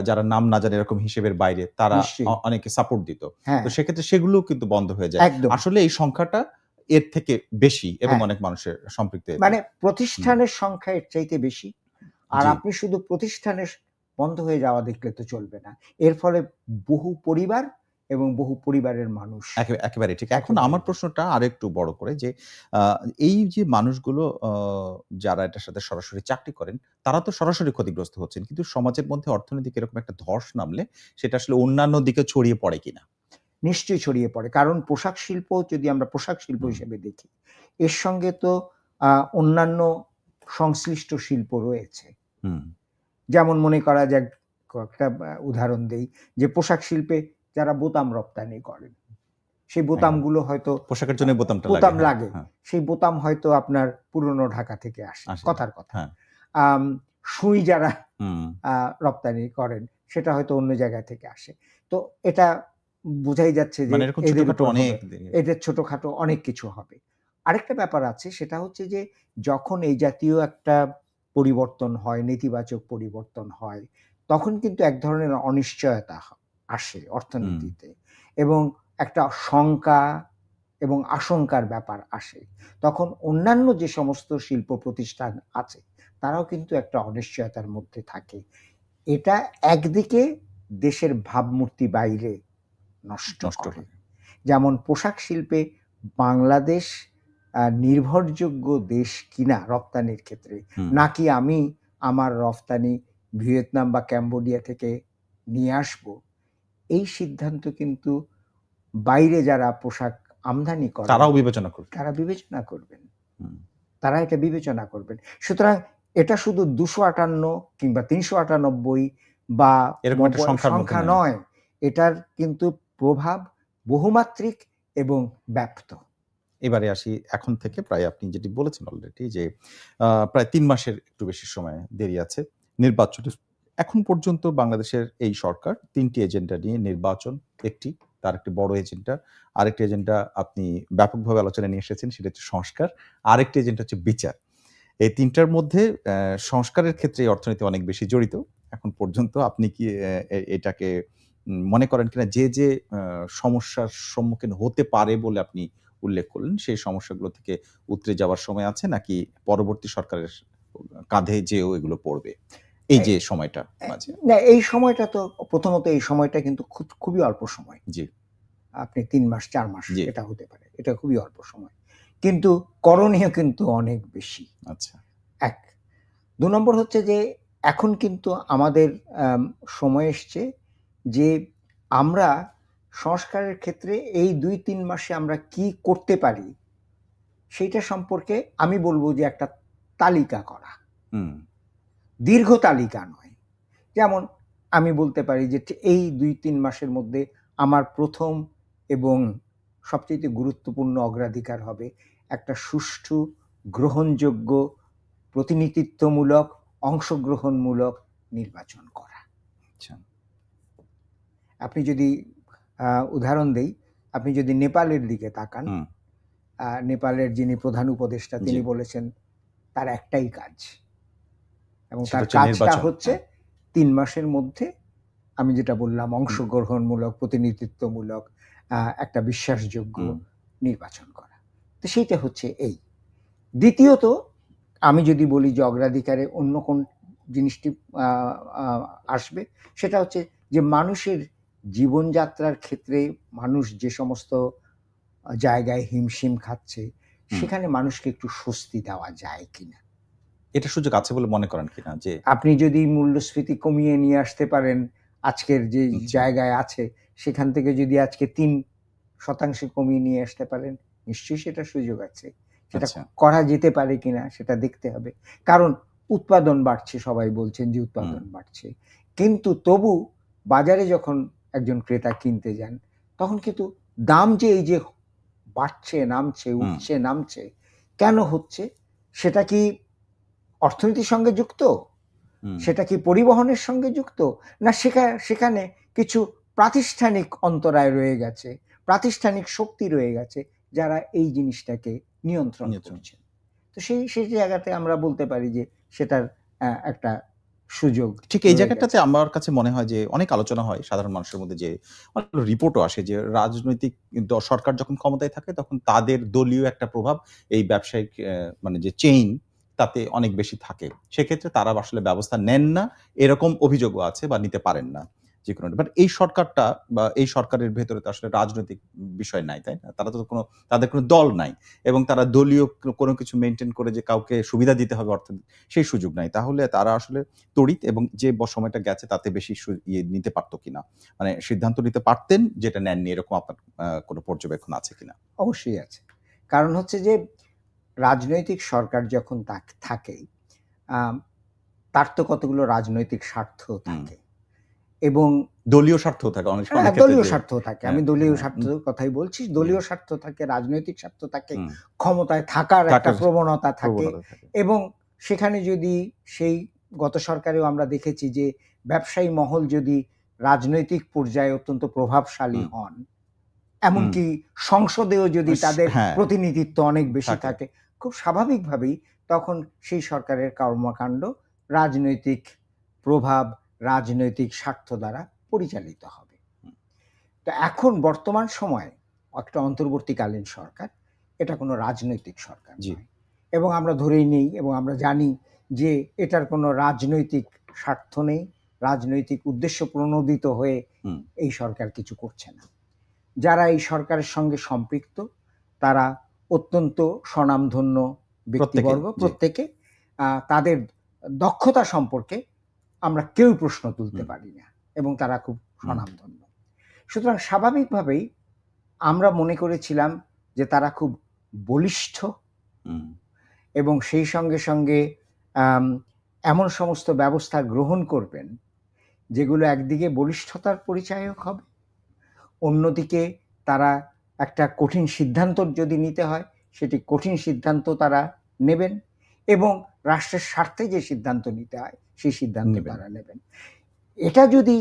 যারা নাম না জানে এরকম হিসেবের বাইরে তারা অনেকে সাপোর্ট দিত, তো সেক্ষেত্রে সেগুলো কিন্তু বন্ধ হয়ে যায়। আসলে এই সংখ্যাটা এর থেকে বেশি এবং অনেক মানুষের সম্পৃক্ত, মানে প্রতিষ্ঠানের সংখ্যা এর চাইতে বেশি। আর আপনি শুধু প্রতিষ্ঠানের বন্ধ হয়ে যাওয়া দেখলে তো চলবে না, এর ফলে বহু পরিবার এবং বহু পরিবারের মানুষ। একেবারে ঠিক। এখন আমার প্রশ্নটা আরেকটু বড় করে, যে এই যে মানুষগুলো যারা এটার সাথে সরাসরি চাকরি করেন তারা তো সরাসরি ক্ষতিগ্রস্ত হচ্ছেন, কিন্তু সমাজের মধ্যে অর্থনৈতিক এরকম একটা ধস নামলে সেটা আসলে অন্যান্য দিকে ছড়িয়ে পড়ে কিনা? নিশ্চয়ই ছড়িয়ে পড়ে, কারণ পোশাক শিল্প যদি আমরা পোশাক শিল্প হিসেবে দেখি, এর সঙ্গে তো অন্যান্য সংশ্লিষ্ট শিল্প রয়েছে। যেমন মনে করা যাক, একটা উদাহরণ দেই, যে পোশাক শিল্পে যারা বোতাম রপ্তানি করেন, সেই বোতামগুলো হয়তো পোশাকের জন্য বোতাম লাগে, সেই বোতাম হয়তো আপনার পুরনো ঢাকা থেকে আসে, কথার কথা। সুই যারা রপ্তানি করেন সেটা হয়তো অন্য জায়গা থেকে আসে। তো এটা বোঝাই যাচ্ছে যে এদের ছোটখাটো অনেক কিছু হবে। আরেকটা ব্যাপার আছে, সেটা হচ্ছে যে যখন এই জাতীয় একটা পরিবর্তন হয়, নেতিবাচক পরিবর্তন হয়, তখন কিন্তু এক ধরনের অনিশ্চয়তা আসে অর্থনীতিতে, এবং একটা শঙ্কা এবং আশঙ্কার ব্যাপার আসে। তখন অন্যান্য যে সমস্ত শিল্প প্রতিষ্ঠান আছে তারাও কিন্তু একটা অনিশ্চয়তার মধ্যে থাকে। এটা একদিকে দেশের ভাবমূর্তি বাইরে নষ্ট করে। যেমন পোশাক শিল্পে বাংলাদেশ নির্ভরযোগ্য দেশ কিনা রপ্তানির ক্ষেত্রে, নাকি আমি আমার রপ্তানি ভিয়েতনাম বা ক্যাম্বোডিয়া থেকে নিয়ে আসব, এই সিদ্ধান্ত কিন্তু বাইরে যারা পোশাক আমদানি করে তারাও বিবেচনা করবে, তারা এটা বিবেচনা করবেন। সুতরাং এটা শুধু 258 কিংবা 398 বা সংখ্যা নয়, এটার কিন্তু প্রভাব বহুমাত্রিক এবং ব্যাপ্ত। এবারে আসি এখন থেকে, প্রায় আপনি যেটি বলেছেন অলরেডি, যে প্রায় 3 মাসের একটু বেশি সময় দেরি আছে নির্বাচন। এখন পর্যন্ত বাংলাদেশের এই সরকার 3টি এজেন্ডা নিয়ে নির্বাচন, একটি তার একটি বড় এজেন্ডা। আরেকটি এজেন্ডা আপনি ব্যাপকভাবে আলোচনায় নিয়ে এসেছেন, সেটা হচ্ছে সংস্কার। আরেকটি এজেন্ডা হচ্ছে বিচার। এই ৩ টার মধ্যে সংস্কারের ক্ষেত্রে এই অর্থনীতি অনেক বেশি জড়িত। এখন পর্যন্ত আপনি কি এটাকে মনে করেন কিনা যে সমস্যার সম্মুখীন হতে পারে বলে আপনি উল্লেখ করলেন, সেই সমস্যাগুলো থেকে উতরে যাওয়ার সময় আছে, নাকি পরবর্তী সরকারের কাঁধে যেও এগুলো পড়বে এই যে সময়টা মাঝে? না, এই সময়টা তো প্রথমত এই সময়টা কিন্তু খুবই অল্প সময়। জি। আপনি ৩ মাস ৪ মাস জি। এটা হতে পারে, এটা খুবই অল্প সময়, কিন্তু করণীয় কিন্তু অনেক বেশি। আচ্ছা। ১ ২ নম্বর হচ্ছে যে এখন কিন্তু আমাদের সময় এসছে যে আমরা সংস্কারের ক্ষেত্রে এই ২-৩ মাসে আমরা কি করতে পারি সেইটা সম্পর্কে আমি বলবো যে একটা তালিকা করা। দীর্ঘ তালিকা নয়। যেমন আমি বলতে পারি যে এই ২-৩ মাসের মধ্যে আমার প্রথম এবং সবচেয়ে গুরুত্বপূর্ণ অগ্রাধিকার হবে একটা সুষ্ঠু, গ্রহণযোগ্য, প্রতিনিধিত্বমূলক, অংশগ্রহণমূলক নির্বাচন করা। আচ্ছা। আপনি যদি উদাহরণ দেই, আপনি যদি নেপালের দিকে তাকান, নেপালের যিনি প্রধান উপদেষ্টা তিনি বলেছেন তার একটাই কাজ, এবং তার কাজটা হচ্ছে ৩ মাসের মধ্যে আমি যেটা বললাম অংশগ্রহণমূলক, প্রতিনিধিত্বমূলক একটা বিশ্বাসযোগ্য নির্বাচন করা। তো সেইটা হচ্ছে এই। দ্বিতীয়ত আমি যদি বলি যে অগ্রাধিকারে অন্য কোন জিনিসটি আসবে, সেটা হচ্ছে যে মানুষের জীবনযাত্রার ক্ষেত্রে মানুষ যে সমস্ত জায়গায় হিমশিম খাচ্ছে সেখানে মানুষকে একটু স্বস্তি দেওয়া যায় কিনা, এটা সুযোগ আছে বলে মনে করেন কিনা? যে আপনি যদি মূল্যস্ফীতি কমিয়ে নিয়ে আসতে পারেন আজকের যে জায়গায় আছে সেখান থেকে যদি আজকে ৩% কমিয়ে নিয়ে আসতে পারেন, নিশ্চয়ই সেটা সুযোগ আছে। সেটা করা যেতে পারে কিনা সেটা দেখতে হবে। কারণ উৎপাদন বাড়ছে, সবাই বলছেন যে উৎপাদন বাড়ছে, কিন্তু তবু বাজারে যখন একজন ক্রেতা কিনতে যান তখন কিন্তু দাম যে এই যে বাড়ছে নামছে উঠছে নামছে কেন হচ্ছে, সেটা কি অর্থনীতির সঙ্গে যুক্ত, সেটা কি পরিবহনের সঙ্গে যুক্ত, না সেখানে কিছু প্রাতিষ্ঠানিক অন্তরায় রয়ে গেছে, প্রাতিষ্ঠানিক শক্তি রয়ে গেছে যারা এই জিনিসটাকে নিয়ন্ত্রণ করছে। তো সেই জায়গাতে আমরা বলতে পারি যে সেটার একটা সুযোগ। ঠিক এই জায়গাটাতে আমার কাছে মনে হয় যে অনেক আলোচনা হয় সাধারণ মানুষের মধ্যে, যে অনেক রিপোর্টও আসে যে রাজনৈতিক সরকার যখন ক্ষমতায় থাকে তখন তাদের দলীয় একটা প্রভাব এই ব্যবসায়িক মানে যে চেইন তাতে অনেক বেশি থাকে। সেক্ষেত্রে তারা আসলে ব্যবস্থা নেন না, এরকম অভিযোগও আছে, বা নিতে পারেন না যে কোনো। বাট এই সরকারটা বা এই সরকারের ভেতরে তো আসলে রাজনৈতিক বিষয় নাই, তাই না? তারা তো তাদের কোনো দল নাই, এবং তারা দলীয় কোনো কিছু মেনটেন করে যে কাউকে সুবিধা দিতে হবে অর্থনীতি, সেই সুযোগ নাই। তাহলে তারা আসলে তড়িৎ এবং যে সময়টা গেছে তাতে বেশি নিতে পারতো কিনা, মানে সিদ্ধান্ত নিতে পারতেন যেটা নেননি, এরকম আপনার কোনো পর্যবেক্ষণ আছে কিনা? অবশ্যই আছে। কারণ হচ্ছে যে রাজনৈতিক সরকার যখন থাকে তার তো কতগুলো রাজনৈতিক স্বার্থ থাকে এবং দলীয় স্বার্থ থাকে, অনেক সময় দলীয় স্বার্থ থাকে। আমি দলীয় স্বার্থের কথাই বলছি। দলীয় স্বার্থ থাকে, রাজনৈতিক স্বার্থ থাকে, ক্ষমতায় থাকার একটা প্রবণতা থাকে, এবং সেখানে যদি সেই গত সরকারেও আমরা দেখেছি যে ব্যবসায়ী মহল যদি রাজনৈতিক পর্যায়ে অত্যন্ত প্রভাবশালী হন, এমনকি সংসদেও যদি তাদের প্রতিনিধিত্ব অনেক বেশি থাকে, খুব স্বাভাবিকভাবেই তখন সেই সরকারের কর্মকাণ্ড রাজনৈতিক প্রভাব, রাজনৈতিক স্বার্থ দ্বারা পরিচালিত হবে। তো এখন বর্তমান সময়ে একটা অন্তর্বর্তীকালীন সরকার, এটা কোনো রাজনৈতিক সরকার নয়, এবং আমরা ধরেই নেই এবং আমরা জানি যে এটার কোনো রাজনৈতিক স্বার্থ নেই, রাজনৈতিক উদ্দেশ্য প্রণোদিত হয়ে এই সরকার কিছু করছে না। যারা এই সরকারের সঙ্গে সম্পৃক্ত তারা অত্যন্ত স্বনামধন্য ব্যক্তিবর্গ, প্রত্যেকে তাদের দক্ষতা সম্পর্কে আমরা কেউ প্রশ্ন তুলতে পারি না, এবং তারা খুব স্বনামধন্য। সুতরাং স্বাভাবিকভাবেই আমরা মনে করেছিলাম যে তারা খুব বলিষ্ঠ, এবং সেই সঙ্গে সঙ্গে এমন সমস্ত ব্যবস্থা গ্রহণ করবেন যেগুলো একদিকে বলিষ্ঠতার পরিচায়ক হবে, অন্যদিকে তারা একটা কঠিন সিদ্ধান্ত যদি নিতে হয় সেটি কঠিন সিদ্ধান্ত তারা নেবেন, এবং রাষ্ট্রের স্বার্থে যে সিদ্ধান্ত নিতে হয় সেই সিদ্ধান্ত তারা নেবেন। এটা যদি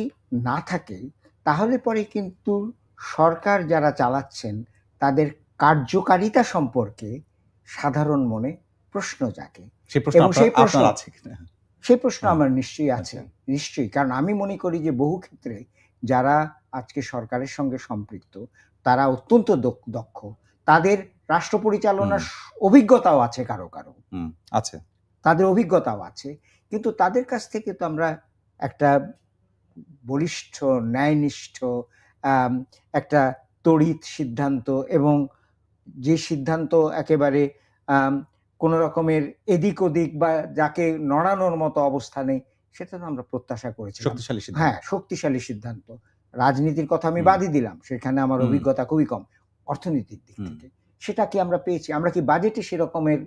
না থাকে তাহলে পরে কিন্তু সরকার যারা চালাচ্ছেন তাদের কার্যকারিতা সম্পর্কে সাধারণ মনে প্রশ্ন জাগে। সেই প্রশ্ন এবং সেই প্রশ্ন আপনার আছে কিনা? সেই প্রশ্ন হ্যাঁ, আমার নিশ্চয়ই আছে, নিশ্চয়ই। কারণ আমি মনে করি যে বহু ক্ষেত্রে যারা আজকে সরকারের সঙ্গে সম্পৃক্ত তারা অত্যন্ত দক্ষ, তাদের রাষ্ট্র পরিচালনার অভিজ্ঞতাও আছে, কারো কারো আছে, তাদের অভিজ্ঞতাও আছে, কিন্তু তাদের কাছ থেকে তো আমরা একটা বলিষ্ঠ, ন্যায়নিষ্ঠ, একটা তড়িৎ সিদ্ধান্ত, এবং যে সিদ্ধান্ত একেবারে কোনো রকমের এদিক ওদিক বা যাকে নড়ানোর মতো অবস্থা নেই, সেটা তো আমরা প্রত্যাশা করেছি। শক্তিশালী সিদ্ধান্ত। হ্যাঁ, শক্তিশালী সিদ্ধান্ত। রাজনীতির কথা আমি বাদই দিলাম, সেখানে আমার অভিজ্ঞতা খুবই কম। অর্থনীতির দিক থেকে সেটা কি আমরা পেয়েছি? আমরা কি বাজেটে সেরকমের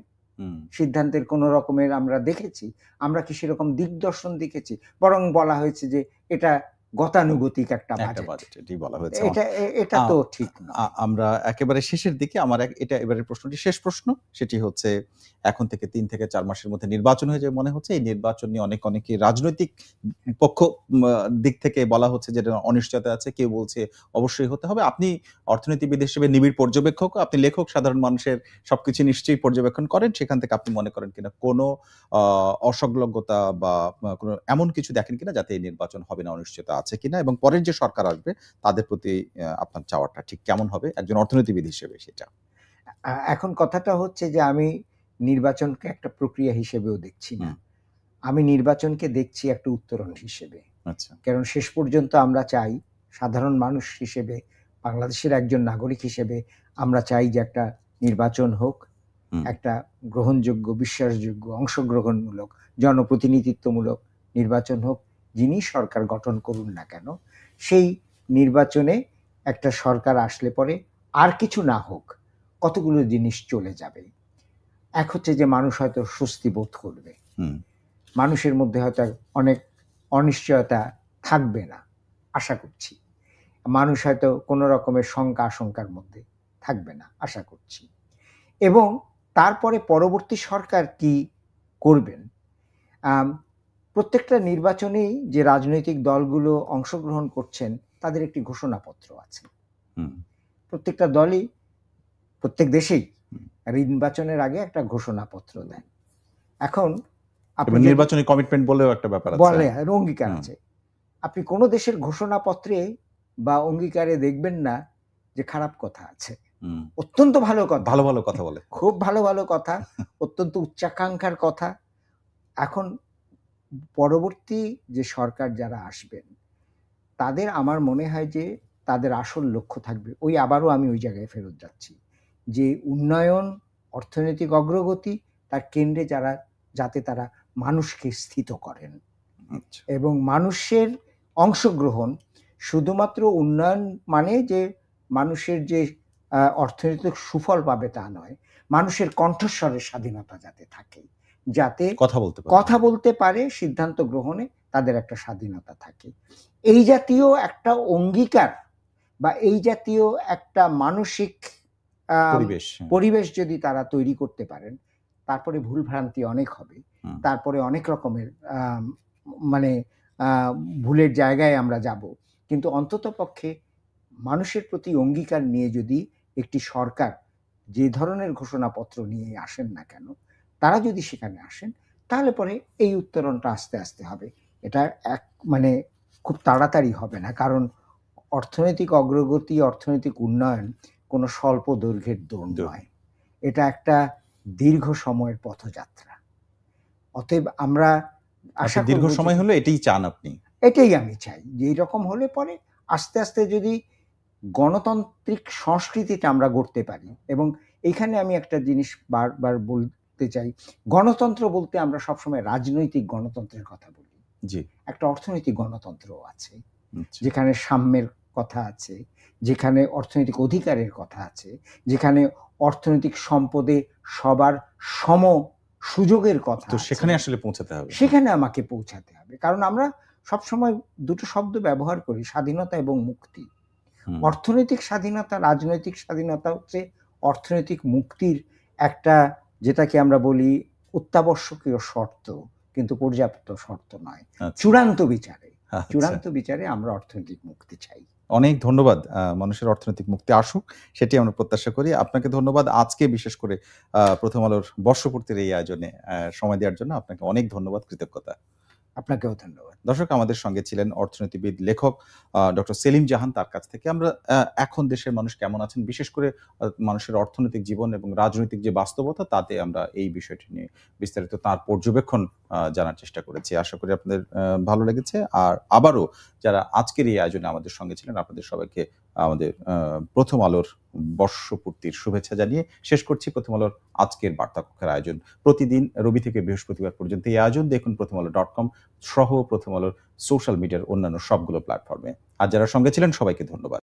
সিদ্ধান্তের কোন রকমের আমরা দেখেছি? আমরা কি সেরকম দিগদর্শন দেখেছি? বরং বলা হয়েছে যে এটা গতানুগতিক একটা বাজেট, এটাই বলা হয়েছে। এটা তো ঠিক না। আমরা একেবারে শেষের দিকে, আমার এটা এবারের প্রশ্নটি শেষ প্রশ্ন, সেটি হচ্ছে এখন থেকে 3 থেকে 4 মাসের মধ্যে নির্বাচন হয়ে যাবে মনে হচ্ছে। এই নির্বাচন নিয়ে অনেকে রাজনৈতিক পক্ষ দিক থেকে বলা হচ্ছে যে অনিশ্চয়তা আছে, কেউ বলছে অবশ্যই হতে হবে। আপনি অর্থনীতিবিদ হিসেবে নিবিড় পর্যবেক্ষক, আপনি লেখক, সাধারণ মানুষের সবকিছু নিশ্চয়ই পর্যবেক্ষণ করেন, সেখান থেকে আপনি মনে করেন কিনা কোনো অসংলগ্নতা বা কোনো এমন কিছু দেখেন কিনা যাতে এই নির্বাচন হবে না, অনিশ্চয়তা আছে কিনা, এবং পরের যে সরকার আসবে তাদের প্রতি আপনার চাওয়াটা ঠিক কেমন হবে একজন অর্থনীতিবিদ হিসেবে? সেটা এখন কথাটা হচ্ছে যে আমি নির্বাচনকে একটা প্রক্রিয়া হিসেবেও দেখছি না, আমি নির্বাচনকে দেখছি একটা উত্তরণ হিসেবে। আচ্ছা, কারণ শেষ পর্যন্ত আমরা চাই, সাধারণ মানুষ হিসেবে, বাংলাদেশের একজন নাগরিক হিসেবে আমরা চাই যে একটা নির্বাচন হোক, একটা গ্রহণযোগ্য, বিশ্বাসযোগ্য, অংশগ্রহণমূলক, জনপ্রতিনিধিত্বমূলক নির্বাচন হোক। যিনি সরকার গঠন করুন না কেন, সেই নির্বাচনে একটা সরকার আসলে পরে আর কিছু না হোক, কতগুলো জিনিস চলে যাবে। এক হচ্ছে যে মানুষ হয়তো স্বস্তি বোধ করবে, মানুষের মধ্যে হয়তো অনেক অনিশ্চয়তা থাকবে না, আশা করছি। মানুষ হয়তো কোনো রকমের শঙ্কা আশঙ্কার মধ্যে থাকবে না, আশা করছি। এবং তারপরে পরবর্তী সরকার কি করবেন, প্রত্যেকটা নির্বাচনেই যে রাজনৈতিক দলগুলো অংশগ্রহণ করছেন তাদের একটি ঘোষণাপত্র আছে। প্রত্যেকটা দলই প্রত্যেক দেশেই নির্বাচনের আগে একটা ঘোষণাপত্র দেন। এখন আপনি নির্বাচনী কমিটমেন্ট বলেও একটা ব্যাপার আছে, বলে অঙ্গীকার আছে। আপনি কোন দেশের ঘোষণাপত্রে বা অঙ্গীকারে দেখবেন না যে খারাপ কথা আছে, অত্যন্ত ভালো কথা, ভালো ভালো কথা বলে, খুব ভালো ভালো কথা, অত্যন্ত উচ্চাকাঙ্ক্ষার কথা। এখন পরবর্তী যে সরকার যারা আসবেন তাদের আমার মনে হয় যে তাদের আসল লক্ষ্য থাকবে ওই, আবারও আমি ওই জায়গায় ফেরত যাচ্ছি, যে উন্নয়ন, অর্থনৈতিক অগ্রগতি, তার কেন্দ্রে যাতে তারা মানুষকে স্থিত করেন এবং মানুষের অংশগ্রহণ। শুধুমাত্র উন্নয়ন মানে যে মানুষের যে অর্থনৈতিক সুফল পাবে তা নয়, মানুষের কণ্ঠস্বরের স্বাধীনতা যাতে থাকে, যাতে কথা বলতে পারে, সিদ্ধান্ত গ্রহণে তাদের একটা স্বাধীনতা থাকে। এই জাতীয় একটা অঙ্গীকার বা এই জাতীয় একটা মানসিক পরিবেশ যদি তারা তৈরি করতে পারেন, তারপরে ভুলভ্রান্তি অনেক হবে, তারপরে অনেক রকমের মানে ভুলের জায়গায় আমরা যাব। কিন্তু অন্তত পক্ষে মানুষের প্রতি অঙ্গীকার নিয়ে যদি একটি সরকার যে ধরনের ঘোষণাপত্র নিয়ে আসেন না কেন, তারা যদি সেখানে আসেন, তাহলে পরে এই উত্তরণটা আস্তে আস্তে হবে। এটা মানে খুব তাড়াতাড়ি হবে না, কারণ অর্থনৈতিক অগ্রগতি, অর্থনৈতিক উন্নয়ন কোনো স্বল্প দৈর্ঘ্যের দৌড় নয়, এটা একটা দীর্ঘ সময়ের পথযাত্রা। অতএব আমরা আশা দীর্ঘ সময় হলো এটাই চান আপনি? এটাই আমি চাই, যে এইরকম হলে পরে আস্তে আস্তে যদি গণতান্ত্রিক সংস্কৃতিটা আমরা গড়তে পারি। এবং এইখানে আমি একটা জিনিস বারবার বলতে চাই, গণতন্ত্র বলতে আমরা সবসময় রাজনৈতিক গণতন্ত্রের কথা বলি, একটা অর্থনৈতিক গণতন্ত্র আছে, যেখানে সাম্যের কথা আছে, যেখানে অর্থনৈতিক অধিকারের কথা আছে, যেখানে অর্থনৈতিক সম্পদে সবার সম সুযোগের কথা। তো সেখানে আসলে পৌঁছাতে হবে, সেখানে আমাকে পৌঁছাতে হবে। কারণ আমরা সবসময় দুটো শব্দ ব্যবহার করি, স্বাধীনতা এবং মুক্তি। অর্থনৈতিক স্বাধীনতা, রাজনৈতিক স্বাধীনতা হচ্ছে অর্থনৈতিক মুক্তির একটা, যেটাকে আমরা বলি অত্যাবশ্যকীয় শর্ত, কিন্তু পর্যাপ্ত শর্ত নয়। চূড়ান্ত বিচারে আমরা অর্থনৈতিক মুক্তি চাই। অনেক ধন্যবাদ। মানুষের অর্থনৈতিক মুক্তি আসুক, সেটি আমরা প্রত্যাশা করি। আপনাকে ধন্যবাদ। আজকে বিশেষ করে প্রথম আলোর বর্ষপূর্তির এই আয়োজনে সময় দেওয়ার জন্য আপনাকে অনেক ধন্যবাদ, কৃতজ্ঞতা। আপনাকেও ধন্যবাদ। দর্শক, আমাদের সঙ্গে ছিলেন অর্থনীতিবিদ, লেখক ডক্টর সেলিম জাহান। তার কাছ থেকে আমরা এখন দেশের মানুষ কেমন আছেন, বিশেষ করে মানুষের অর্থনৈতিক জীবন এবং রাজনৈতিক যে বাস্তবতা, তাতে আমরা এই বিষয়টি নিয়ে বিস্তারিত তার পর্যবেক্ষণ জানার চেষ্টা করেছি। আশা করি আপনাদের ভালো লেগেছে। আর আবারও যারা আজকের এই আয়োজনে আমাদের সঙ্গে ছিলেন, আপনাদের সবাইকে আমাদের প্রথম আলোর বর্ষপূর্তির শুভেচ্ছা জানিয়ে শেষ করছি প্রথম আলোর আজকের বার্তা কক্ষের আয়োজন। প্রতিদিন রবি থেকে বৃহস্পতিবার পর্যন্ত এই আয়োজন দেখুন প্রথম আলো.com সহ প্রথম আলোর সোশ্যাল মিডিয়ার অন্যান্য সবগুলো প্ল্যাটফর্মে। আর যারা সঙ্গে ছিলেন সবাইকে ধন্যবাদ।